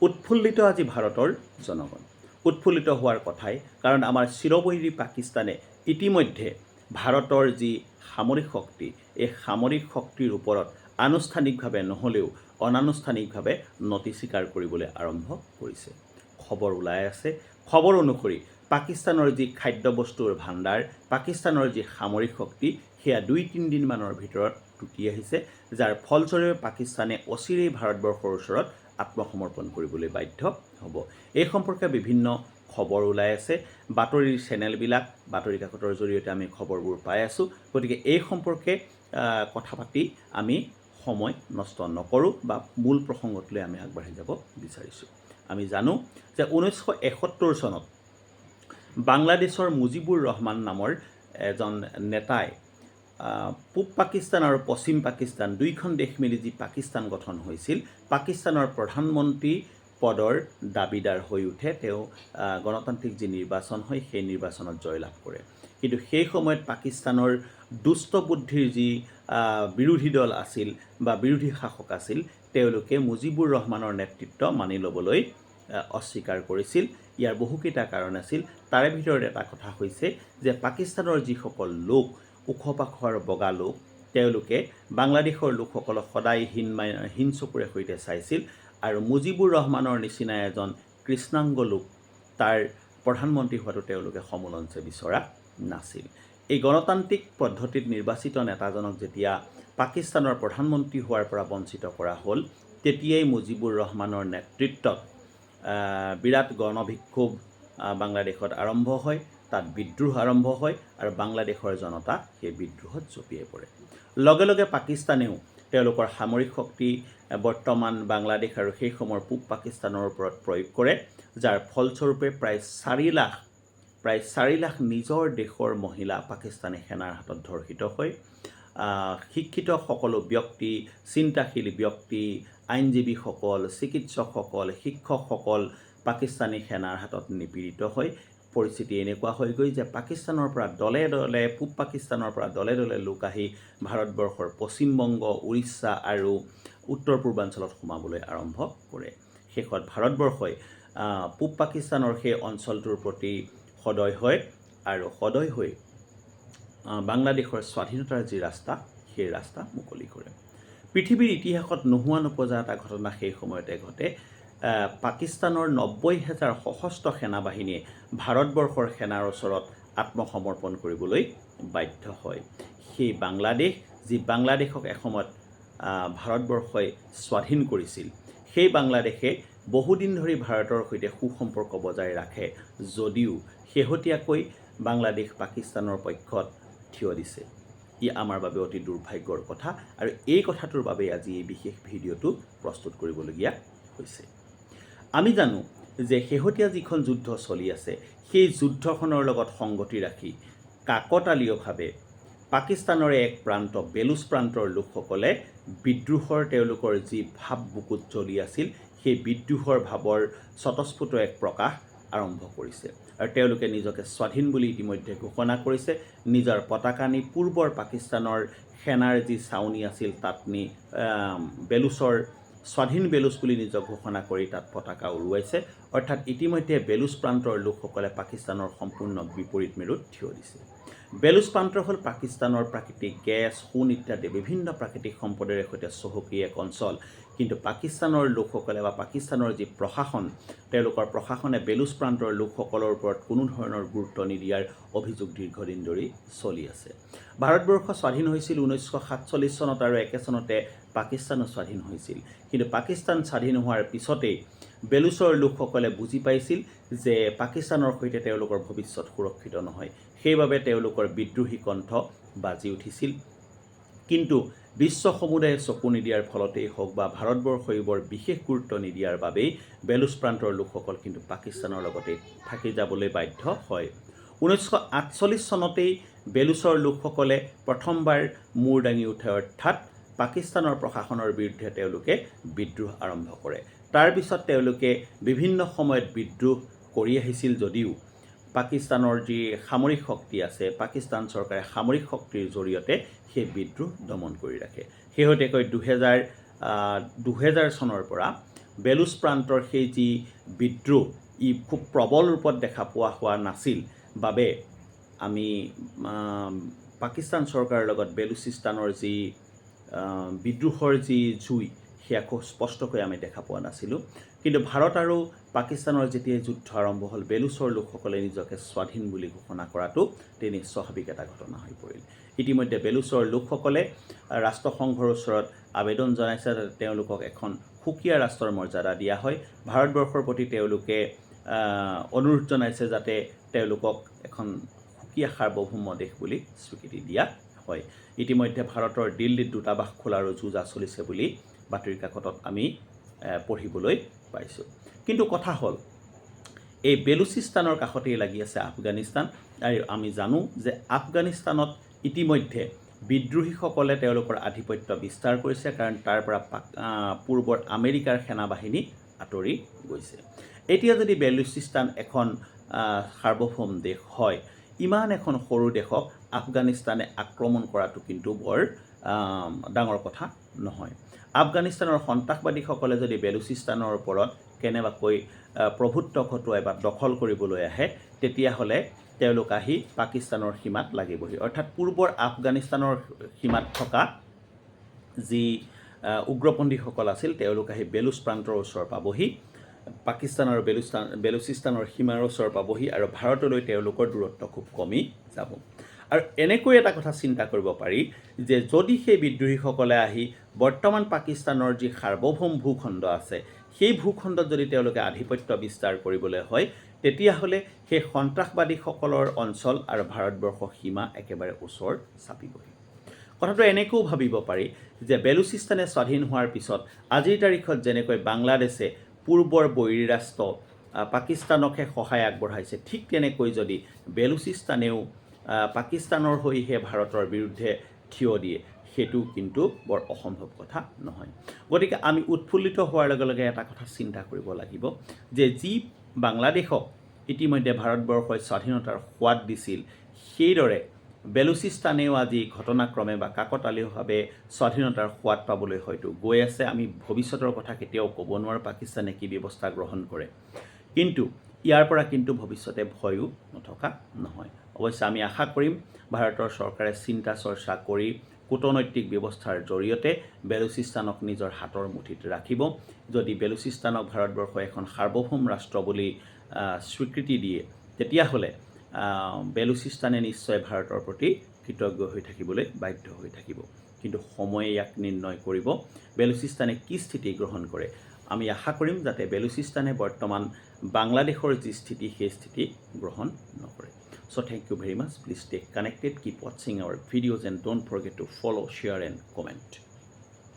উৎফুল্লিত আজি ভাৰতৰ জনগণ। উৎফুল্লিত হোৱাৰ কথাই, কাৰণ আমাৰ চিৰবৈৰী পাকিস্তানে ইতিমধ্যে ভাৰতৰ যি সামৰিক শক্তি, এই সামৰিক শক্তিৰ ওপৰত আনুষ্ঠানিকভাৱে নহ'লেও অনানুষ্ঠানিকভাৱে নতি স্বীকাৰ কৰিবলৈ আৰম্ভ কৰিছে। খবৰ ওলাই আছে, খবৰ অনুসৰি পাকিস্তানৰ যি খাদ্যবস্তুৰ ভাণ্ডাৰ, পাকিস্তানৰ যি সামৰিক শক্তি, সেয়া 2-3 দিনমানৰ ভিতৰত টুটি আহিছে, যাৰ ফলস্বৰূপে পাকিস্তানে অচিৰেই ভাৰতবৰ্ষৰ ওচৰত আত্মসমৰ্পণ কৰিবলৈ বাধ্য হ'ব। এই সম্পৰ্কে বিভিন্ন খবৰ ওলাই আছে, বাতৰিৰ চেনেলবিলাক, বাতৰি কাকতৰ জৰিয়তে আমি খবৰবোৰ পাই আছোঁ। গতিকে এই সম্পৰ্কে কথা পাতি আমি সময় নষ্ট নকৰোঁ বা মূল প্ৰসংগতলৈ আমি আগবাঢ়ি যাব বিচাৰিছোঁ। আমি জানো যে 1971 চনত বাংলাদেশৰ মুজিবুৰ ৰহমান নামৰ এজন নেতাই পূব পাকিস্তান আৰু পশ্চিম পাকিস্তান দুইখন দেশ মিলি যি পাকিস্তান গঠন হৈছিল, পাকিস্তানৰ প্ৰধানমন্ত্ৰী পদৰ দাবীদাৰ হৈ উঠে। তেওঁ গণতান্ত্ৰিক যি নিৰ্বাচন হয়, সেই নিৰ্বাচনত জয়লাভ কৰে। কিন্তু সেই সময়ত পাকিস্তানৰ দুষ্ট বুদ্ধিৰ যি বিৰোধী দল আছিল বা বিৰোধী শাসক আছিল, তেওঁলোকে মুজিবুৰ ৰহমানৰ নেতৃত্ব মানি ল'বলৈ অস্বীকাৰ কৰিছিল। ইয়াৰ বহুকেইটা কাৰণ আছিল। তাৰে ভিতৰত এটা কথা হৈছে যে পাকিস্তানৰ যিসকল লোক, ওখ পাখ আৰু বগা লোক, তেওঁলোকে বাংলাদেশৰ লোকসকলক সদায় হীন চকুৰে সৈতে চাইছিল, আৰু মুজিবুৰ ৰহমানৰ নিচিনা এজন কৃষ্ণাংগ লোক তাৰ প্ৰধানমন্ত্ৰী হোৱাটো তেওঁলোকে সমোলঞ্চে বিচৰা নাছিল। এই গণতান্ত্ৰিক পদ্ধতিত নিৰ্বাচিত নেতাজনক যেতিয়া পাকিস্তানৰ প্ৰধানমন্ত্ৰী হোৱাৰ পৰা বঞ্চিত কৰা হ'ল, তেতিয়াই মুজিবুৰ ৰহমানৰ নেতৃত্বত বিৰাট গণবিক্ষোভ বাংলাদেশত আৰম্ভ হয়, তাত বিদ্ৰোহ আৰম্ভ হয়, আৰু বাংলাদেশৰ জনতা সেই বিদ্ৰোহত জঁপিয়াই পৰে। লগে লগে পাকিস্তানেও তেওঁলোকৰ সামৰিক শক্তি বৰ্তমান বাংলাদেশ আৰু সেই সময়ৰ পূব পাকিস্তানৰ ওপৰত প্ৰয়োগ কৰে, যাৰ ফলস্বৰূপে প্ৰায় 4 লাখ নিজৰ দেশৰ মহিলা পাকিস্তানী সেনাৰ হাতত ধৰ্ষিত হয়। শিক্ষিত সকলো ব্যক্তি, চিন্তাশীল ব্যক্তি, আইনজীৱীসকল, চিকিৎসকসকল, শিক্ষকসকল পাকিস্তানী সেনাৰ হাতত নিপীড়িত হয়। পৰিস্থিতি এনেকুৱা হয়গৈ যে পাকিস্তানৰ পৰা দলে দলে, পূব পাকিস্তানৰ পৰা দলে দলে লোক আহি ভাৰতবৰ্ষৰ পশ্চিমবংগ, উৰিষ্যা আৰু উত্তৰ পূৰ্বাঞ্চলত সোমাবলৈ আৰম্ভ কৰে। শেষত ভাৰতবৰ্ষই পূব পাকিস্তানৰ সেই অঞ্চলটোৰ প্ৰতি সদয় হয়, আৰু সদয় হৈ বাংলাদেশৰ স্বাধীনতাৰ যি ৰাস্তা, সেই ৰাস্তা মুকলি কৰে। পৃথিৱীৰ ইতিহাসত নোহোৱা নোপোজা এটা ঘটনা সেই সময়তে ঘটে। পাকিস্তানৰ 90,000 সশস্ত্ৰ সেনাবাহিনীয়ে ভাৰতবৰ্ষৰ সেনাৰ ওচৰত আত্মসমৰ্পণ কৰিবলৈ বাধ্য হয়। সেই বাংলাদেশ, যি বাংলাদেশক এসময়ত ভাৰতবৰ্ষই স্বাধীন কৰিছিল, সেই বাংলাদেশে বহুদিন ধৰি ভাৰতৰ সৈতে সুসম্পৰ্ক বজাই ৰাখে যদিও শেহতীয়াকৈ বাংলাদেশ পাকিস্তানৰ পক্ষত থিয় দিছে। ই আমাৰ বাবে অতি দুৰ্ভাগ্যৰ কথা, আৰু এই কথাটোৰ বাবে আজি এই বিশেষ ভিডিঅ'টো প্ৰস্তুত কৰিবলগীয়া হৈছে। আমি জানো যে শেহতীয়া যিখন যুদ্ধ চলি আছে, সেই যুদ্ধখনৰ লগত সংগতি ৰাখি কাকতালীয়ভাৱে পাকিস্তানৰে এক প্ৰান্ত, বেলুচ প্ৰান্তৰ লোকসকলে বিদ্ৰোহৰ তেওঁলোকৰ যি ভাৱ বুকুত জ্বলি আছিল, সেই বিদ্ৰোহৰ ভাৱৰ স্বতঃস্ফূৰ্ত এক প্ৰকাশ আৰম্ভ কৰিছে, আৰু তেওঁলোকে নিজকে স্বাধীন বুলি ইতিমধ্যে ঘোষণা কৰিছে। নিজৰ পতাকা নি পূৰ্বৰ পাকিস্তানৰ সেনাৰ যি ছাউনি আছিল, তাত নি বেলুচৰ স্বাধীন বেলুচ বুলি নিজক ঘোষণা কৰি তাত পতাকা উৰুৱাইছে। অৰ্থাৎ ইতিমধ্যে বেলুচ প্ৰান্তৰ লোকসকলে পাকিস্তানৰ সম্পূৰ্ণ বিপৰীত মেৰুত থিয় দিছে। বেলুচ প্ৰান্ত হ'ল পাকিস্তানৰ প্ৰাকৃতিক গেছ, সোণ ইত্যাদি বিভিন্ন প্ৰাকৃতিক সম্পদৰে সৈতে চহকী এক অঞ্চল। কিন্তু পাকিস্তানৰ লোকসকলে বা পাকিস্তানৰ যি প্ৰশাসন, তেওঁলোকৰ প্ৰশাসনে বেলুচ প্ৰান্তৰ লোকসকলৰ ওপৰত কোনো ধৰণৰ গুৰুত্ব নিদিয়াৰ অভিযোগ দীৰ্ঘদিন ধৰি চলি আছে। ভাৰতবৰ্ষ স্বাধীন হৈছিল 1947 চনত, আৰু একে চনতে পাকিস্তানো স্বাধীন হৈছিল। কিন্তু পাকিস্তান স্বাধীন হোৱাৰ পিছতেই বেলুচৰ লোকসকলে বুজি পাইছিল যে পাকিস্তানৰ সৈতে তেওঁলোকৰ ভৱিষ্যত সুৰক্ষিত নহয়। সেইবাবে তেওঁলোকৰ বিদ্ৰোহী কণ্ঠ বাজি উঠিছিল। কিন্তু বিশ্ব সমুদায়ে চকু নিদিয়াৰ ফলতেই হওক বা ভাৰতবৰ্ষই বৰ বিশেষ গুৰুত্ব নিদিয়াৰ বাবেই বেলুচ প্ৰান্তৰ লোকসকল কিন্তু পাকিস্তানৰ লগতে থাকি যাবলৈ বাধ্য হয়। 1948 চনতেই বেলুচৰ লোকসকলে প্ৰথমবাৰ মূৰ দাঙি উঠে, অৰ্থাৎ পাকিস্তানৰ প্ৰশাসনৰ বিৰুদ্ধে তেওঁলোকে বিদ্ৰোহ আৰম্ভ কৰে। তাৰ পিছত তেওঁলোকে বিভিন্ন সময়ত বিদ্ৰোহ কৰি আহিছিল যদিও পাকিস্তানৰ যি সামৰিক শক্তি আছে, পাকিস্তান চৰকাৰে সামৰিক শক্তিৰ জৰিয়তে সেই বিদ্ৰোহ দমন কৰি ৰাখে। শেহতীয়াকৈ 2000 চনৰ পৰা বেলুচ প্ৰান্তৰ সেই যি বিদ্ৰোহ ই খুব প্ৰবল ৰূপত দেখা পোৱা হোৱা নাছিল বাবে আমি পাকিস্তান চৰকাৰৰ লগত বেলুচিস্তানৰ যি বিদ্ৰোহৰ যি জুই সেয়া খুব স্পষ্টকৈ আমি দেখা পোৱা নাছিলোঁ। কিন্তু ভাৰত আৰু পাকিস্তানৰ যেতিয়াই যুদ্ধ আৰম্ভ হ'ল, বেলুচৰ লোকসকলে নিজকে স্বাধীন বুলি ঘোষণা কৰাটো তেনেই স্বাভাৱিক এটা ঘটনা হৈ পৰিল। ইতিমধ্যে বেলুচৰ লোকসকলে ৰাষ্ট্ৰসংঘৰ ওচৰত আবেদন জনাইছে যাতে তেওঁলোকক এখন সুকীয়া ৰাষ্ট্ৰৰ মৰ্যাদা দিয়া হয়। ভাৰতবৰ্ষৰ প্ৰতি তেওঁলোকে অনুৰোধ জনাইছে যাতে তেওঁলোকক এখন সুকীয়া সাৰ্বভৌম দেশ বুলি স্বীকৃতি দিয়া হয়। ইতিমধ্যে ভাৰতৰ দিল্লীত দূতাবাস খোলাৰো যোজা চলিছে বুলি বাতৰি কাকতত আমি পঢ়িবলৈ পাইছোঁ। কিন্তু কথা হ'ল, এই বেলুচিস্তানৰ কাষতেই লাগি আছে আফগানিস্তান, আৰু আমি জানো যে আফগানিস্তানত ইতিমধ্যে বিদ্ৰোহীসকলে তেওঁলোকৰ আধিপত্য বিস্তাৰ কৰিছে, কাৰণ তাৰ পৰা পূৰ্বৰ আমেৰিকাৰ সেনাবাহিনী আঁতৰি গৈছে। এতিয়া যদি বেলুচিস্তান এখন সাৰ্বভৌম দেশ হয়, ইমান এখন সৰু দেশক আফগানিস্তানে আক্ৰমণ কৰাটো কিন্তু বৰ ডাঙৰ কথা নহয়। আফগানিস্তানৰ সন্ত্ৰাসবাদীসকলে যদি বেলুচিস্তানৰ ওপৰত কেনেবাকৈ প্ৰভুত্ব খটুৱাই বা দখল কৰিবলৈ আহে, তেতিয়াহ'লে তেওঁলোক আহি পাকিস্তানৰ সীমাত লাগিবহি। অৰ্থাৎ পূৰ্বৰ আফগানিস্তানৰ সীমাত থকা যি উগ্ৰপন্থীসকল আছিল, তেওঁলোক আহি বেলুচ প্ৰান্তৰ ওচৰ পাবহি, পাকিস্তানৰ বেলুচিস্তানৰ সীমাৰ ওচৰ পাবহি, আৰু ভাৰতলৈ তেওঁলোকৰ দূৰত্ব খুব কমি যাব। আৰু এনেকৈ এটা কথা চিন্তা কৰিব পাৰি যে যদি সেই বিদ্ৰোহীসকলে আহি বৰ্তমান পাকিস্তানৰ যি সাৰ্বভৌম ভূখণ্ড আছে, সেই ভূখণ্ডত যদি তেওঁলোকে আধিপত্য বিস্তাৰ কৰিবলৈ হয়, তেতিয়াহ'লে সেই সন্ত্ৰাসবাদীসকলৰ অঞ্চল আৰু ভাৰতবৰ্ষৰ সীমা একেবাৰে ওচৰ চাপিবহি। কথাটো এনেকৈও ভাবিব পাৰি যে বেলুচিস্তানে স্বাধীন হোৱাৰ পিছত আজিৰ তাৰিখত যেনেকৈ বাংলাদেশে পূৰ্বৰ বৈৰী ৰাষ্ট্ৰ পাকিস্তানকহে সহায় আগবঢ়াইছে, ঠিক তেনেকৈ যদি বেলুচিস্তানেও পাকিস্তানৰ হৈহে ভাৰতৰ বিৰুদ্ধে থিয় দিয়ে, সেইটো কিন্তু বৰ অসম্ভৱ কথা নহয়। গতিকে আমি উৎফুল্লিত হোৱাৰ লগে লগে এটা কথা চিন্তা কৰিব লাগিব যে যি বাংলাদেশক ইতিমধ্যে ভাৰতবৰ্ষই স্বাধীনতাৰ সোৱাদ দিছিল, সেইদৰে বেলুচিস্তানেও আজি ঘটনাক্ৰমে বা কাকতালীয়ভাৱে স্বাধীনতাৰ সোৱাদ পাবলৈ হয়তো গৈ আছে। আমি ভৱিষ্যতৰ কথা কেতিয়াও ক'ব নোৱাৰোঁ পাকিস্তানে কি ব্যৱস্থা গ্ৰহণ কৰে, কিন্তু ইয়াৰ পৰা কিন্তু ভৱিষ্যতে ভয়ো নথকা নহয়। অৱশ্যে আমি আশা কৰিম ভাৰতৰ চৰকাৰে চিন্তা চৰ্চা কৰি কূটনৈতিক ব্যৱস্থাৰ জৰিয়তে বেলুচিস্তানক নিজৰ হাতৰ মুঠিত ৰাখিব। যদি বেলুচিস্তানক ভাৰতবৰ্ষই এখন সাৰ্বভৌম ৰাষ্ট্ৰ বুলি স্বীকৃতি দিয়ে, তেতিয়াহ'লে বেলুচিস্তানে নিশ্চয় ভাৰতৰ প্ৰতি কৃতজ্ঞ হৈ থাকিবলৈ বাধ্য হৈ থাকিব। কিন্তু সময়ে ইয়াক নিৰ্ণয় কৰিব বেলুচিস্তানে কি স্থিতি গ্ৰহণ কৰে। আমি আশা কৰিম যাতে বেলুচিস্তানে বৰ্তমান বাংলাদেশৰ যি স্থিতি, সেই স্থিতি গ্ৰহণ নকৰে। So thank you very much. Please stay connected, keep watching our videos, and don't forget to follow, share and comment.